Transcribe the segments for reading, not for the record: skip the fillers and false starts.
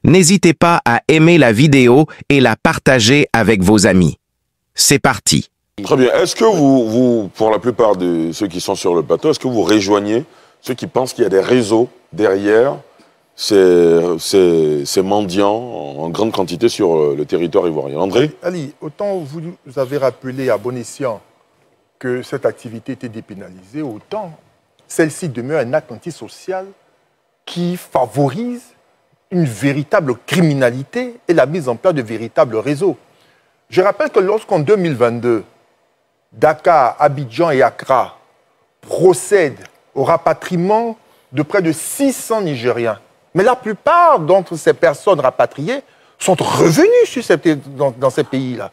N'hésitez pas à aimer la vidéo et la partager avec vos amis. C'est parti. Très bien. Est-ce que vous, pour la plupart de ceux qui sont sur le plateau, est-ce que vous rejoignez ceux qui pensent qu'il y a des réseaux derrière ces mendiants en grande quantité sur le territoire ivoirien? André? Ali, autant vous avez rappelé à bon escient que cette activité était dépénalisée, autant celle-ci demeure un acte antisocial qui favorise une véritable criminalité et la mise en place de véritables réseaux. Je rappelle que lorsqu'en 2022, Dakar, Abidjan et Accra procèdent au rapatriement de près de 600 Nigériens, mais la plupart d'entre ces personnes rapatriées sont revenues dans ces pays-là.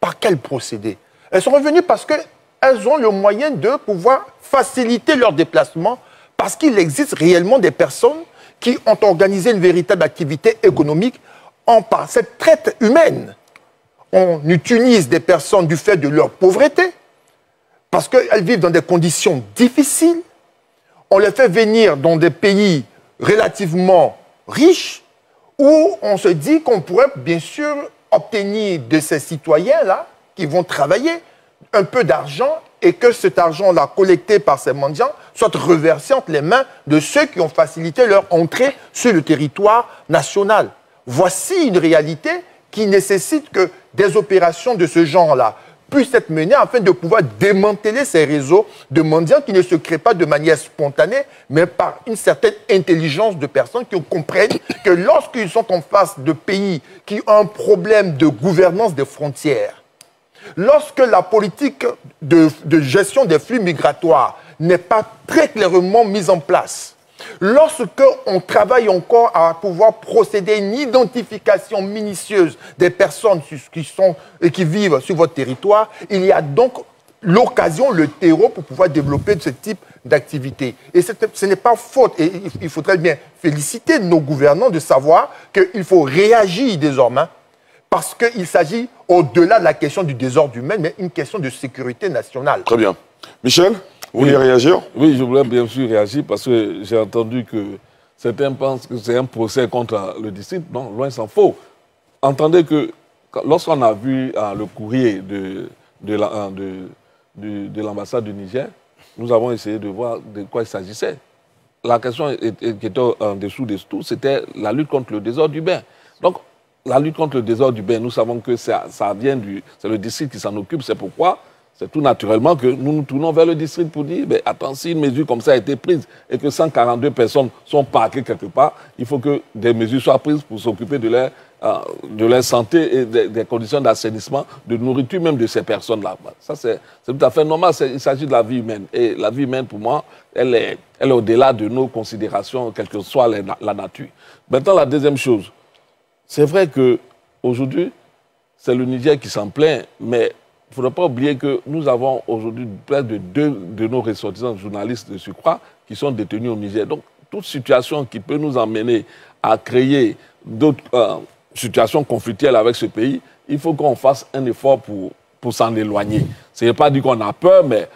Par quel procédé? Elles sont revenues parce qu'elles ont le moyen de pouvoir faciliter leur déplacement, parce qu'il existe réellement des personnes qui ont organisé une véritable activité économique par cette traite humaine. On utilise des personnes du fait de leur pauvreté, parce qu'elles vivent dans des conditions difficiles. On les fait venir dans des pays relativement riches, où on se dit qu'on pourrait bien sûr obtenir de ces citoyens-là, qui vont travailler, un peu d'argent, et que cet argent-là, collecté par ces mendiants, soit reversé entre les mains de ceux qui ont facilité leur entrée sur le territoire national. Voici une réalité qui nécessite que des opérations de ce genre-là puissent être menées afin de pouvoir démanteler ces réseaux de mendiants qui ne se créent pas de manière spontanée, mais par une certaine intelligence de personnes qui comprennent que lorsqu'ils sont en face de pays qui ont un problème de gouvernance des frontières, lorsque la politique de gestion des flux migratoires n'est pas très clairement mise en place, lorsque on travaille encore à pouvoir procéder à une identification minutieuse des personnes qui vivent sur votre territoire, il y a donc l'occasion, le terreau pour pouvoir développer ce type d'activité. Et ce n'est pas faute. Et il faudrait bien féliciter nos gouvernants de savoir qu'il faut réagir désormais, parce qu'il s'agit, au-delà de la question du désordre humain, mais une question de sécurité nationale. Très bien. Michel, vous voulez réagir? Oui, je voulais bien sûr réagir parce que j'ai entendu que certains pensent que c'est un procès contre le district. Non, loin s'en faut. Entendez que lorsqu'on a vu le courrier de l'ambassade du Niger, nous avons essayé de voir de quoi il s'agissait. La question qui était en dessous de tout, c'était la lutte contre le désordre urbain. Donc, la lutte contre le désordre urbain, nous savons que ça vient c'est le district qui s'en occupe. C'est pourquoi, c'est tout naturellement que nous nous tournons vers le district pour dire, attends, si une mesure comme ça a été prise et que 142 personnes sont parquées quelque part, il faut que des mesures soient prises pour s'occuper de leur santé et des conditions d'assainissement, de nourriture même de ces personnes-là. Ça, c'est tout à fait normal. Il s'agit de la vie humaine. Et la vie humaine, pour moi, elle est au-delà de nos considérations, quelle que soit la nature. Maintenant, la deuxième chose, c'est vrai qu'aujourd'hui, c'est le Niger qui s'en plaint, mais il ne faudrait pas oublier que nous avons aujourd'hui près de 2 de nos ressortissants journalistes de surcroît qui sont détenus au Niger. Donc, toute situation qui peut nous emmener à créer d'autres situations conflictuelles avec ce pays, il faut qu'on fasse un effort pour s'en éloigner. Ce n'est pas dit qu'on a peur, mais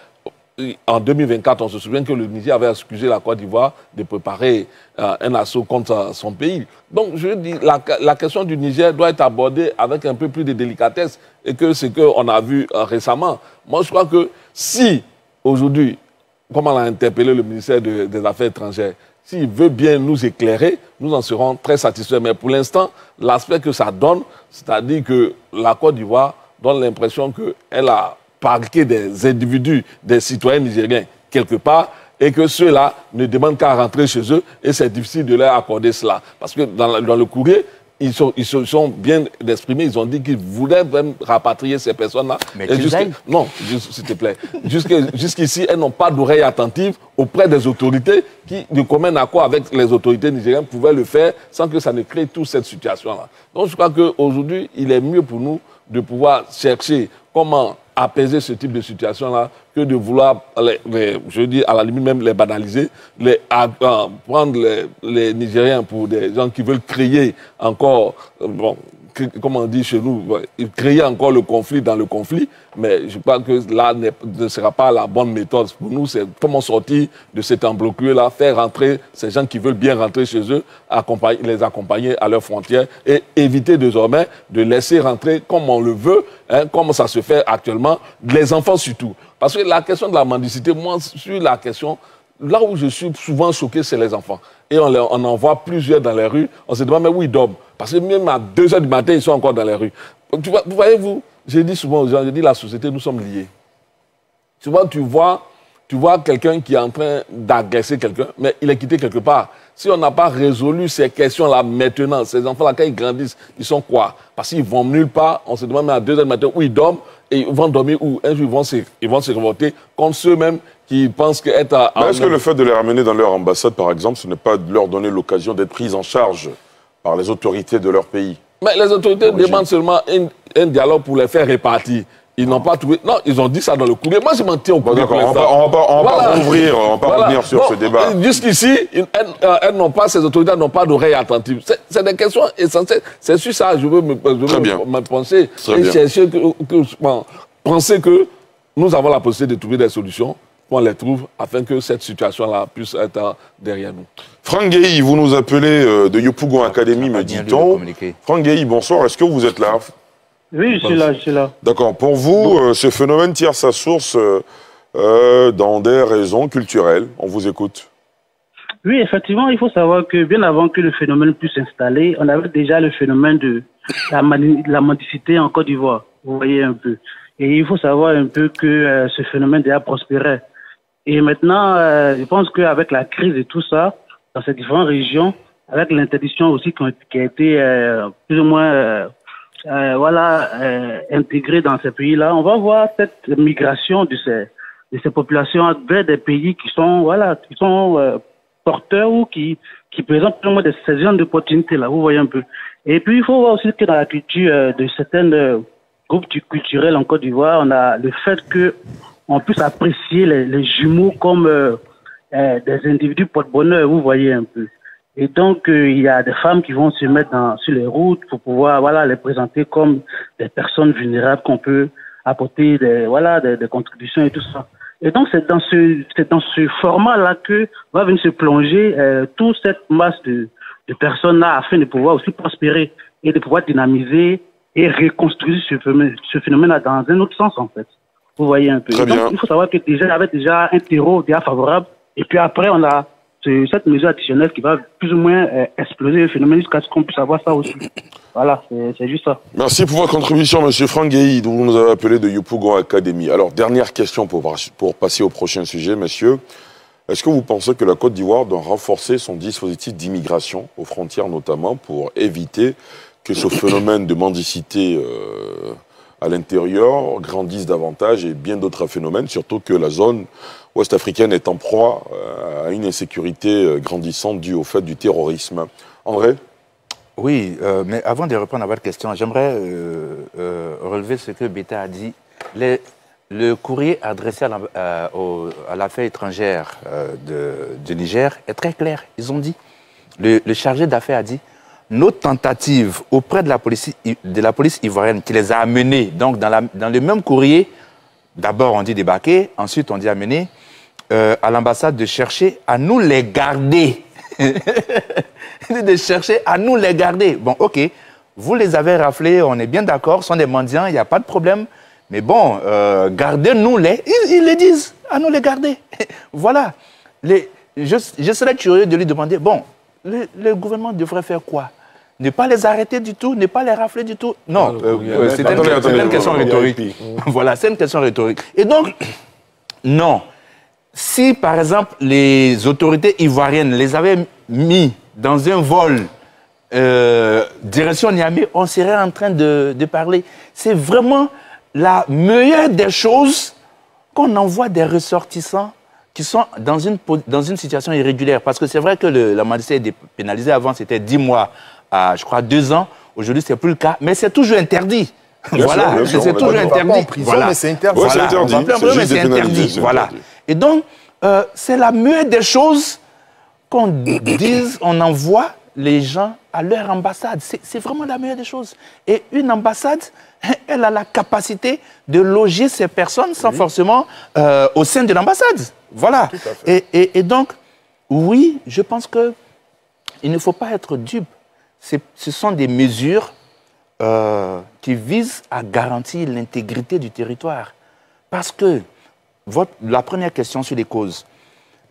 en 2024, on se souvient que le Niger avait accusé la Côte d'Ivoire de préparer un assaut contre son pays. Donc, je dis, la question du Niger doit être abordée avec un peu plus de délicatesse et que ce qu'on a vu récemment. Moi, je crois que si, aujourd'hui, comme on a interpellé le ministère des Affaires étrangères, s'il veut bien nous éclairer, nous en serons très satisfaits. Mais pour l'instant, l'aspect que ça donne, c'est-à-dire que la Côte d'Ivoire donne l'impression qu'elle a parqué des individus, des citoyens nigériens quelque part, et que ceux-là ne demandent qu'à rentrer chez eux, et c'est difficile de leur accorder cela. Parce que dans le courrier, ils sont bien exprimés, ils ont dit qu'ils voulaient même rapatrier ces personnes-là. Mais non, s'il te plaît. Jusqu'ici, elles n'ont pas d'oreille attentive auprès des autorités qui, de commun accord avec les autorités nigériennes, pouvaient le faire sans que ça ne crée toute cette situation-là. Donc je crois qu'aujourd'hui, il est mieux pour nous de pouvoir chercher comment apaiser ce type de situation-là que de vouloir, je dis à la limite même les banaliser, prendre les Nigériens pour des gens qui veulent créer encore, comme on dit chez nous, créer encore le conflit dans le conflit, mais je crois que là ne sera pas la bonne méthode. Pour nous, c'est comment sortir de cet embrouille-là, faire rentrer ces gens qui veulent bien rentrer chez eux, les accompagner à leurs frontières et éviter désormais de laisser rentrer comme on le veut, hein, comme ça se fait actuellement, les enfants surtout. Parce que la question de la mendicité, moi, sur la question, là où je suis souvent choqué, c'est les enfants. Et on en voit plusieurs dans les rues. On se demande, mais où ils dorment? Parce que même à 2 h du matin, ils sont encore dans les rues. Vous voyez-vous, j'ai dit souvent aux gens, j'ai dit, la société, nous sommes liés. Souvent, tu vois quelqu'un qui est en train d'agresser quelqu'un, mais il est quitté quelque part. Si on n'a pas résolu ces questions-là maintenant, ces enfants-là, quand ils grandissent, ils sont quoi? Parce qu'ils vont nulle part. On se demande, mais à 2 h du matin, où ils dorment? Et ils vont dormir où? Un jour, ils vont se révolter contre ceux-mêmes qui pensent qu'être... Est-ce que le fait de les ramener dans leur ambassade, par exemple, ce n'est pas de leur donner l'occasion d'être pris en charge par les autorités de leur pays? Mais les autorités demandent seulement un dialogue pour les faire répartir. Ils n'ont pas trouvé... Non, ils ont dit ça dans le courrier. Moi, je m'en tiens au courrier. D'accord, on va pas revenir sur ce débat. Jusqu'ici, ces autorités n'ont pas d'oreilles attentives. C'est des questions essentielles. C'est sur ça que je veux me penser et chercher penser que nous avons la possibilité de trouver des solutions, qu'on les trouve, afin que cette situation-là puisse être derrière nous. Franck Guéhi, vous nous appelez de Yopougon Academy, me dit-on. Franck Guéhi, bonsoir, est-ce que vous êtes là? Oui, je suis là. D'accord. Pour vous, ce phénomène tire sa source dans des raisons culturelles. On vous écoute. Oui, effectivement, il faut savoir que bien avant que le phénomène puisse s'installer, on avait déjà le phénomène de la mendicité en Côte d'Ivoire. Vous voyez un peu. Et il faut savoir un peu que ce phénomène déjà prospérait. Et maintenant, je pense qu'avec la crise et tout ça, dans ces différentes régions, avec l'interdiction aussi qui a été plus ou moins intégrée dans ces pays-là, on va voir cette migration de ces populations vers des pays qui sont porteurs ou qui présentent plus ou moins ces genres d'opportunités-là. Vous voyez un peu. Et puis, il faut voir aussi que dans la culture de certaines groupes culturels en Côte d'Ivoire, on a le fait qu'on puisse apprécier les jumeaux comme des individus porte-bonheur, vous voyez un peu. Et donc, il y a des femmes qui vont se mettre sur les routes pour pouvoir les présenter comme des personnes vulnérables qu'on peut apporter des contributions et tout ça. Et donc, c'est dans ce format-là que va venir se plonger toute cette masse de personnes-là afin de pouvoir aussi prospérer et de pouvoir dynamiser et reconstruire ce phénomène-là dans un autre sens, en fait. Vous voyez un peu. Donc, il faut savoir que déjà, il y avait déjà un terreau déjà favorable. Et puis après, on a cette mesure additionnelle qui va plus ou moins exploser le phénomène jusqu'à ce qu'on puisse avoir ça aussi. Voilà, c'est juste ça. Merci pour votre contribution, M. Franck Guéhi, dont vous nous avez appelé de Yopougon Academy. Alors, dernière question pour passer au prochain sujet, messieurs. Est-ce que vous pensez que la Côte d'Ivoire doit renforcer son dispositif d'immigration, aux frontières notamment, pour éviter que ce phénomène de mendicité à l'intérieur grandisse davantage et bien d'autres phénomènes, surtout que la zone ouest-africaine est en proie à une insécurité grandissante due au fait du terrorisme. André? Oui, mais avant de répondre à votre question, j'aimerais relever ce que Beta a dit. Le courrier adressé à l'affaire étrangère de Niger est très clair. Ils ont dit, le chargé d'affaires a dit, nos tentatives auprès de la police ivoirienne qui les a amenés, donc dans le même courrier, d'abord on dit débarquer, ensuite on dit amener à l'ambassade de chercher à nous les garder. De chercher à nous les garder. Bon, ok, vous les avez raflés, on est bien d'accord, ce sont des mendiants, il n'y a pas de problème. Mais bon, gardez-nous-les, ils les disent, à nous les garder. Voilà. Je serais curieux de lui demander, bon, le gouvernement devrait faire quoi? Ne pas les arrêter du tout, ne pas les rafler du tout? Non, c'est une question rhétorique. Voilà, c'est une question rhétorique. Et donc, non. Si, par exemple, les autorités ivoiriennes les avaient mis dans un vol direction Niamey, on serait en train de parler. C'est vraiment la meilleure des choses qu'on envoie des ressortissants qui sont dans une situation irrégulière. Parce que c'est vrai que la mendicité est dépénalisée. Avant, c'était 10 mois à, je crois, 2 ans. Aujourd'hui, ce n'est plus le cas. Mais c'est toujours interdit. Voilà, c'est toujours interdit. En prison, mais c'est interdit. Ouais, voilà, c'est interdit. Voilà. Et donc, c'est la meilleure des choses qu'on dise, on envoie les gens à leur ambassade. C'est vraiment la meilleure des choses. Et une ambassade, elle a la capacité de loger ces personnes sans forcément au sein de l'ambassade. Voilà. Et donc, oui, je pense qu'il ne faut pas être dupe. Ce sont des mesures qui visent à garantir l'intégrité du territoire. Parce que la première question sur les causes,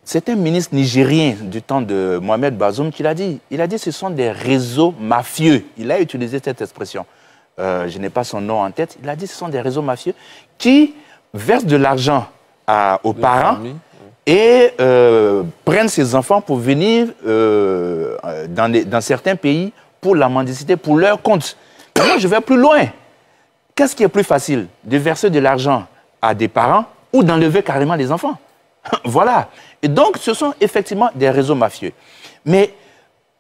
c'est un ministre nigérien du temps de Mohamed Bazoum qui l'a dit. Il a dit que ce sont des réseaux mafieux. Il a utilisé cette expression. Je n'ai pas son nom en tête. Il a dit que ce sont des réseaux mafieux qui versent de l'argent aux parents et prennent ces enfants pour venir dans certains pays pour la mendicité, pour leur compte. Maintenant, je vais plus loin. Qu'est-ce qui est plus facile? De verser de l'argent à des parents ou d'enlever carrément les enfants? Voilà. Et donc, ce sont effectivement des réseaux mafieux. Mais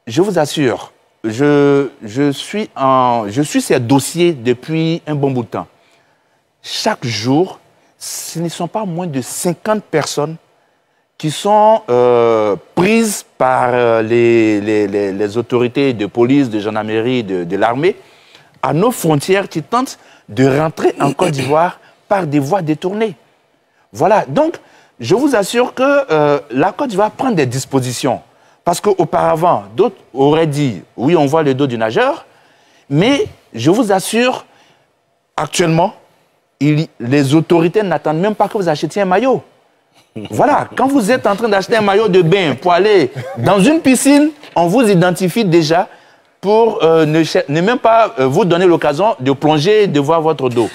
je vous assure, je suis ces dossiers depuis un bon bout de temps. Chaque jour, ce ne sont pas moins de 50 personnes qui sont prises par les autorités de police, de gendarmerie, de l'armée, à nos frontières qui tentent de rentrer en Côte d'Ivoire par des voies détournées. Voilà. Donc, je vous assure que la Côte d'Ivoire prend des dispositions. Parce qu'auparavant, d'autres auraient dit, oui, on voit le dos du nageur, mais je vous assure, actuellement, les autorités n'attendent même pas que vous achetiez un maillot. Voilà, quand vous êtes en train d'acheter un maillot de bain pour aller dans une piscine, on vous identifie déjà pour ne même pas vous donner l'occasion de plonger et de voir votre dos.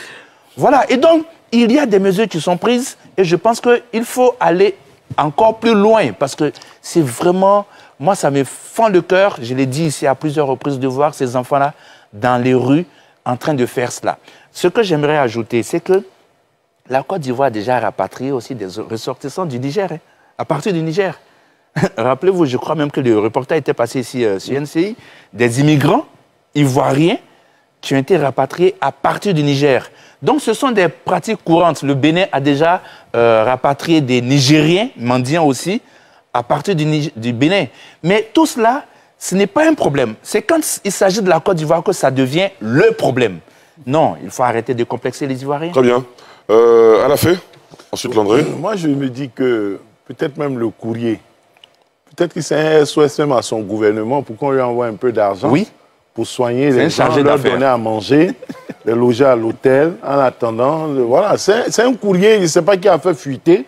Voilà, et donc, il y a des mesures qui sont prises et je pense qu'il faut aller encore plus loin parce que c'est vraiment, moi ça me fend le cœur, je l'ai dit ici à plusieurs reprises, de voir ces enfants-là dans les rues en train de faire cela. Ce que j'aimerais ajouter, c'est que la Côte d'Ivoire a déjà rapatrié aussi des ressortissants du Niger, à partir du Niger. Rappelez-vous, je crois même que le reportage était passé ici sur NCI, des immigrants ivoiriens qui ont été rapatriés à partir du Niger. Donc ce sont des pratiques courantes. Le Bénin a déjà rapatrié des Nigériens, mendiants aussi, à partir du Bénin. Mais tout cela, ce n'est pas un problème. C'est quand il s'agit de la Côte d'Ivoire que ça devient le problème. Non, il faut arrêter de complexer les Ivoiriens. Très bien. À la fin, ensuite Landré. Moi, je me dis que peut-être même le courrier, peut-être que c'est un SOS même à son gouvernement pour qu'on lui envoie un peu d'argent pour soigner les gens, leur donner à manger, les loger à l'hôtel en attendant. Voilà, c'est un courrier, je ne sais pas qui a fait fuiter.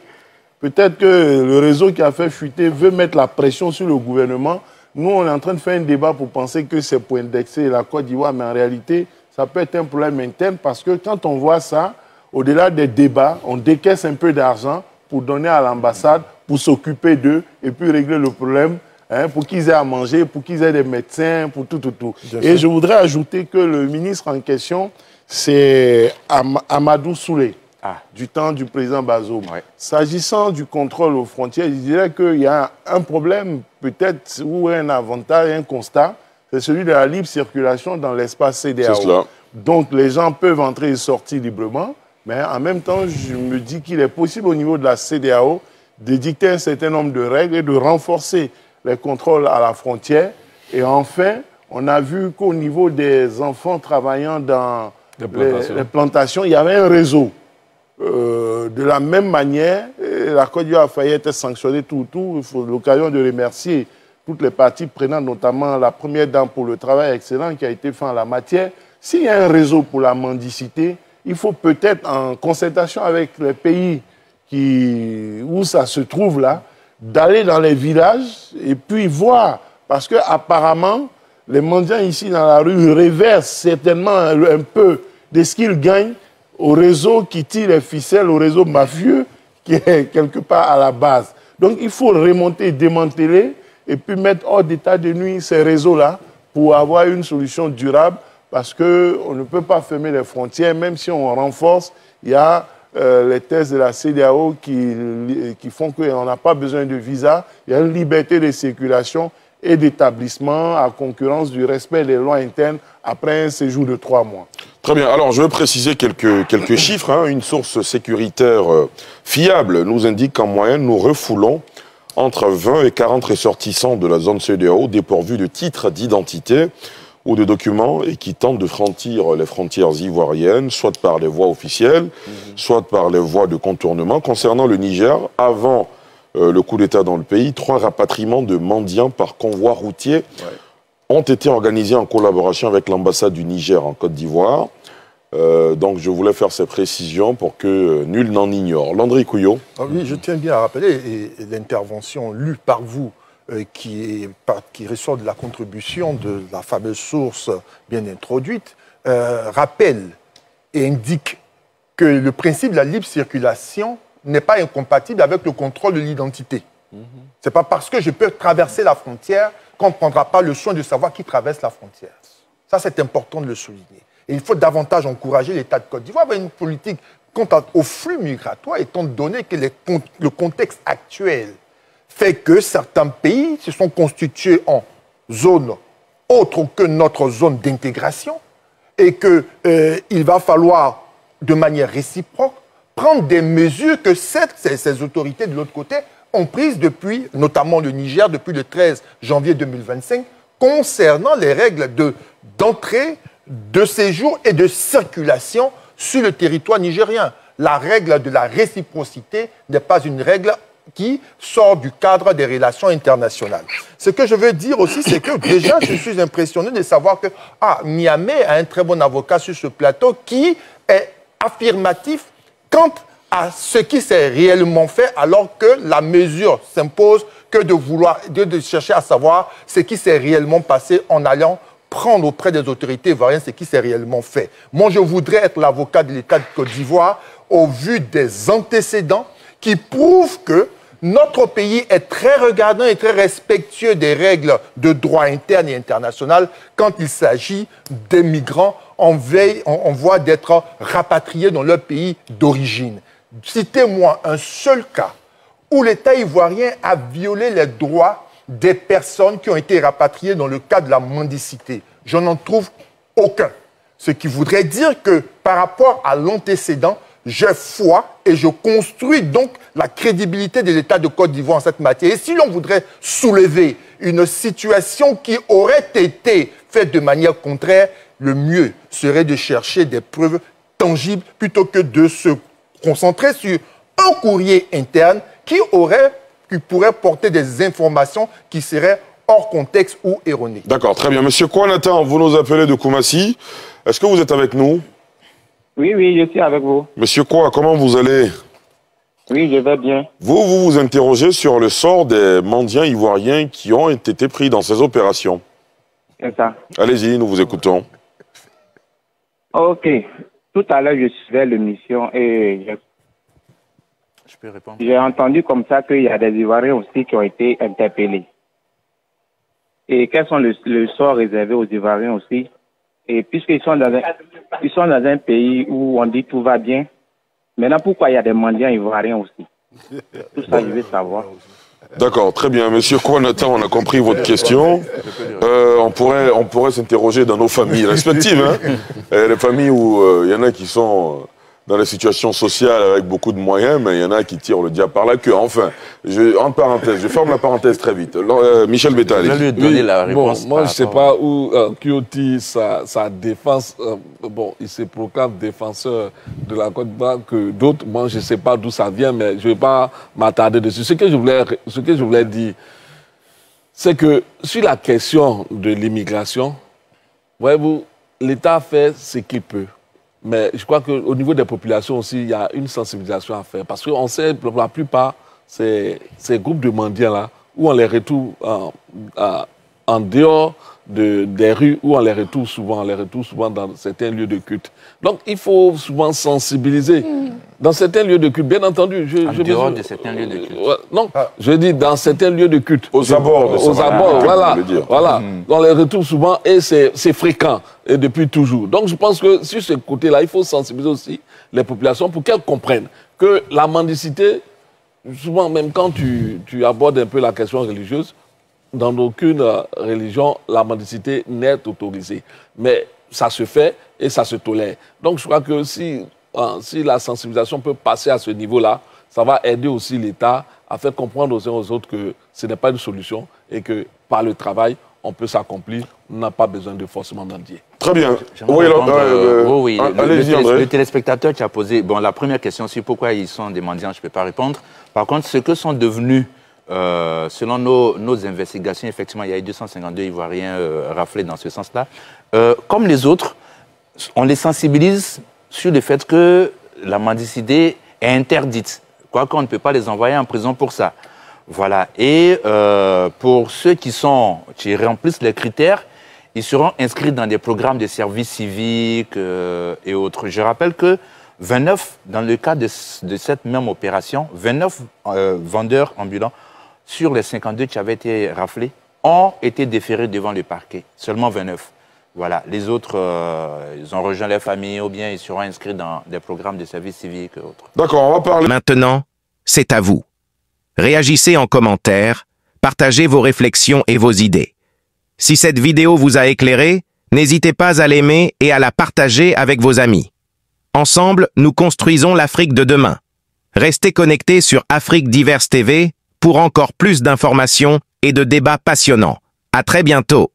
Peut-être que le réseau qui a fait fuiter veut mettre la pression sur le gouvernement. Nous, on est en train de faire un débat pour penser que c'est pour indexer la Côte d'Ivoire, mais en réalité, ça peut être un problème interne parce que quand on voit ça, au-delà des débats, on décaisse un peu d'argent pour donner à l'ambassade, pour s'occuper d'eux et puis régler le problème, hein, pour qu'ils aient à manger, pour qu'ils aient des médecins, pour tout. Et je voudrais ajouter que le ministre en question, c'est Amadou Souley, du temps du président Bazoum. Ouais. S'agissant du contrôle aux frontières, je dirais qu'il y a un problème peut-être ou un avantage, un constat, c'est celui de la libre circulation dans l'espace CEDEAO. Donc les gens peuvent entrer et sortir librement. Mais en même temps, je me dis qu'il est possible au niveau de la CEDEAO de dicter un certain nombre de règles et de renforcer les contrôles à la frontière. Et enfin, on a vu qu'au niveau des enfants travaillant dans les plantations, il y avait un réseau. De la même manière, la Côte d'Ivoire a failli être sanctionnée tout. Il faut l'occasion de remercier toutes les parties prenantes, notamment la première dame pour le travail excellent qui a été fait en la matière. S'il y a un réseau pour la mendicité, il faut peut-être, en concertation avec les pays où ça se trouve là, d'aller dans les villages et puis voir. Parce qu'apparemment, les mendiants ici dans la rue reversent certainement un peu de ce qu'ils gagnent au réseau qui tire les ficelles, au réseau mafieux qui est quelque part à la base. Donc il faut remonter, démanteler et puis mettre hors d'état de nuit ces réseaux-là pour avoir une solution durable. Parce qu'on ne peut pas fermer les frontières, même si on renforce, il y a les tests de la CEDEAO qui font qu'on n'a pas besoin de visa. Il y a une liberté de circulation et d'établissement à concurrence du respect des lois internes après un séjour de 3 mois. Très bien. Alors, je veux préciser quelques chiffres. Hein. Une source sécuritaire fiable nous indique qu'en moyenne, nous refoulons entre 20 et 40 ressortissants de la zone CEDEAO dépourvus de titres d'identité ou de documents et qui tentent de franchir les frontières ivoiriennes, soit par les voies officielles, soit par les voies de contournement. Concernant le Niger, avant le coup d'État dans le pays, 3 rapatriements de mendiants par convoi routier ont été organisés en collaboration avec l'ambassade du Niger en Côte d'Ivoire. Donc je voulais faire ces précisions pour que nul n'en ignore. Landry Couillot. Oui, je tiens bien à rappeler l'intervention lue par vous qui ressort de la contribution de la fameuse source bien introduite, rappelle et indique que le principe de la libre circulation n'est pas incompatible avec le contrôle de l'identité. Ce n'est pas parce que je peux traverser la frontière qu'on ne prendra pas le soin de savoir qui traverse la frontière. Ça, c'est important de le souligner. Et il faut davantage encourager l'État de Côte d'Ivoire à avoir une politique quant au flux migratoire, étant donné que le contexte actuel fait que certains pays se sont constitués en zones autres que notre zone d'intégration et qu'il va falloir, de manière réciproque, prendre des mesures que ces autorités de l'autre côté ont prises depuis, notamment le Niger, depuis le 13 janvier 2025, concernant les règles d'entrée, de séjour et de circulation sur le territoire nigérien. La règle de la réciprocité n'est pas une règle qui sort du cadre des relations internationales. Ce que je veux dire aussi, c'est que déjà, je suis impressionné de savoir que Niamey a un très bon avocat sur ce plateau qui est affirmatif quant à ce qui s'est réellement fait, alors que la mesure s'impose que de chercher à savoir ce qui s'est réellement passé en allant prendre auprès des autorités ivoiriennes ce qui s'est réellement fait. Moi, je voudrais être l'avocat de l'État de Côte d'Ivoire au vu des antécédents qui prouvent que notre pays est très regardant et très respectueux des règles de droit interne et international quand il s'agit des migrants en voie d'être rapatriés dans leur pays d'origine. Citez-moi un seul cas où l'État ivoirien a violé les droits des personnes qui ont été rapatriées dans le cadre de la mendicité. Je n'en trouve aucun. Ce qui voudrait dire que par rapport à l'antécédent, j'ai foi et je construis donc la crédibilité de l'État de Côte d'Ivoire en cette matière. Et si l'on voudrait soulever une situation qui aurait été faite de manière contraire, le mieux serait de chercher des preuves tangibles plutôt que de se concentrer sur un courrier interne qui pourrait porter des informations qui seraient hors contexte ou erronées. D'accord, très bien. Monsieur Kouanatan, vous nous appelez de Koumassi. Est-ce que vous êtes avec nous? Oui, je suis avec vous. Monsieur Kwa, comment vous allez? Oui, je vais bien. Vous vous interrogez sur le sort des mendiants ivoiriens qui ont été pris dans ces opérations. C'est ça. Allez-y, nous vous écoutons. Ok. Tout à l'heure, je suivais l'émission et j'ai entendu comme ça qu'il y a des Ivoiriens aussi qui ont été interpellés. Et quels sont le sort réservé aux Ivoiriens aussi? Et puisqu'ils sont dans un pays où on dit tout va bien, maintenant pourquoi il y a des mendiants ivoiriens aussi? Tout ça, je veux savoir. D'accord, très bien. Monsieur Kouanatan, on a compris votre question. On pourrait s'interroger dans nos familles respectives. Hein. Les familles où il y en a qui sont dans les situations sociales avec beaucoup de moyens, mais il y en a qui tirent le diable par la queue. Enfin, en parenthèse, je ferme la parenthèse très vite. Michel Bétal. Je vais lui donner la réponse. Bon, moi, je ne sais pas où Kyoti, sa défense, bon, il se proclame défenseur de la Côte d'Ivoire que d'autres. Moi, je ne sais pas d'où ça vient, mais je ne vais pas m'attarder dessus. Ce que je voulais dire, c'est que sur la question de l'immigration, voyez-vous, l'État fait ce qu'il peut. Mais je crois qu'au niveau des populations aussi, il y a une sensibilisation à faire. Parce qu'on sait, pour la plupart, ces groupes de mendiants-là, où on les retrouve en dehors des rues, où on les retrouve souvent dans certains lieux de culte. Donc, il faut souvent sensibiliser. Dans certains lieux de culte, bien entendu. En dehors de certains lieux de culte. Non, je dis dans certains lieux de culte. Aux abords. Voilà. On les retrouve souvent et c'est fréquent, et depuis toujours. Donc, je pense que sur ce côté-là, il faut sensibiliser aussi les populations pour qu'elles comprennent que la mendicité, souvent, même quand tu abordes un peu la question religieuse, dans aucune religion, la mendicité n'est autorisée. Mais ça se fait et ça se tolère. Donc, je crois que si la sensibilisation peut passer à ce niveau-là, ça va aider aussi l'État à faire comprendre aux uns aux autres que ce n'est pas une solution et que par le travail, on peut s'accomplir, on n'a pas besoin de forcément mendier. Très bien. Oui, le téléspectateur qui a posé, bon, la première question, c'est pourquoi ils sont des mendiants, je ne peux pas répondre. Par contre, ce que sont devenus, selon nos investigations, effectivement, il y a eu 252 Ivoiriens raflés dans ce sens-là. Comme les autres, on les sensibilise sur le fait que la mendicité est interdite. Quoiqu'on ne peut pas les envoyer en prison pour ça. Voilà. Et pour ceux qui remplissent les critères, ils seront inscrits dans des programmes de services civiques et autres. Je rappelle que 29, dans le cas de cette même opération, 29 vendeurs ambulants sur les 52 qui avaient été raflés ont été déférés devant le parquet. Seulement 29. Voilà. Les autres, ils ont rejoint les familles ou bien ils seront inscrits dans des programmes de services civiques et autres. D'accord, on va parler. Maintenant, c'est à vous. Réagissez en commentaire, partagez vos réflexions et vos idées. Si cette vidéo vous a éclairé, n'hésitez pas à l'aimer et à la partager avec vos amis. Ensemble, nous construisons l'Afrique de demain. Restez connectés sur Afrique Diverse TV pour encore plus d'informations et de débats passionnants. À très bientôt.